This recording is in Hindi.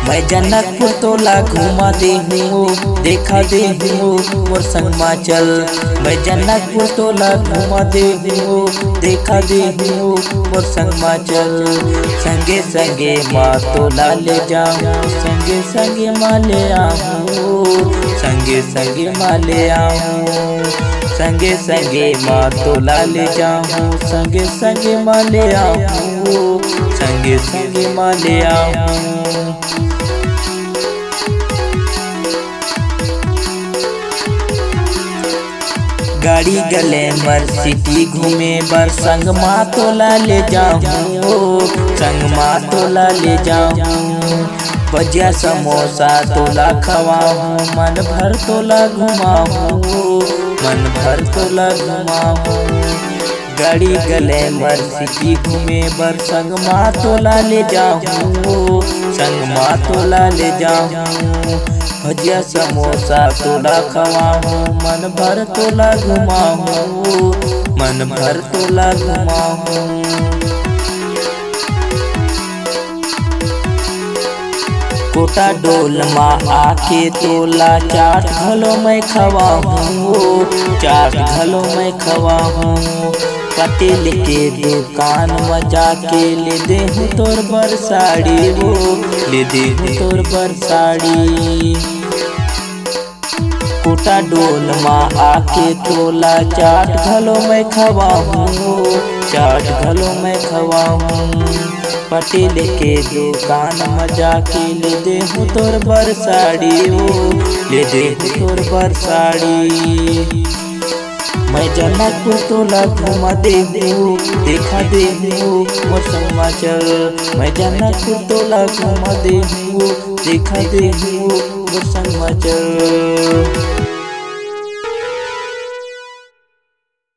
मैं जनकपुर तोला घुमा दे हूँ, देखा दे हूँ मोर संगमा चल। मैं जनकपुर तोला घुमा दे हूँ, देखा दे हूँ मोर संगमा चल। संगे संगे माँ तोला ले जाऊँ, संगे संगे माँ ले आऊँ, संगे संगे माँ ले आऊँ। संगे संगे माँ तोला ले जाऊँ, संगे संगे माँ ले आऊँ, संगे संगे माँ ले आऊँ। गाड़ी ग्लैमर सिटी घूमे बर संग माँ तोला ले जाऊँ, संग माँ तोला ले जाऊँ। भजिया समोसा तोला खवाऊँ, मन भर तोला घुमाऊँ, मन भर तोला घुमाऊँ। गाड़ी ग्लैमर सिटी घूमे बर संग माँ तोला ले जाऊँ, संग माँ तोला ले जाऊँ। भजिया समोसा तोला खवाऊँ, मन भर तोला घुमाऊँ, मन भर तोला घुमाऊँ। कोटा डोल माँ आके तोला चाट घलो मैं खवाऊँ, चाट घलो मैं खवाऊँ। पटेल के दुकान में जाके ले दे हूँ तोर बर साड़ी, वो ले दे हूँ तोर बर साड़ी। कोटा डोल माँ आके तोला चाट घलो मैं खवाऊँ, चाट घलो मैं खवाऊँ। पटेल के दुकान में जाके ले दे हूँ तोर बर साड़ी, वो ले दे हूँ तोर बर साड़ी। मैं जनकपुर तोला घुमा दे हूँ, देखा दे हूँ मोर संगमा चल। मैं जनकपुर तोला घुमा दे हूँ, देखा दे हूँ मोर संगमा चल।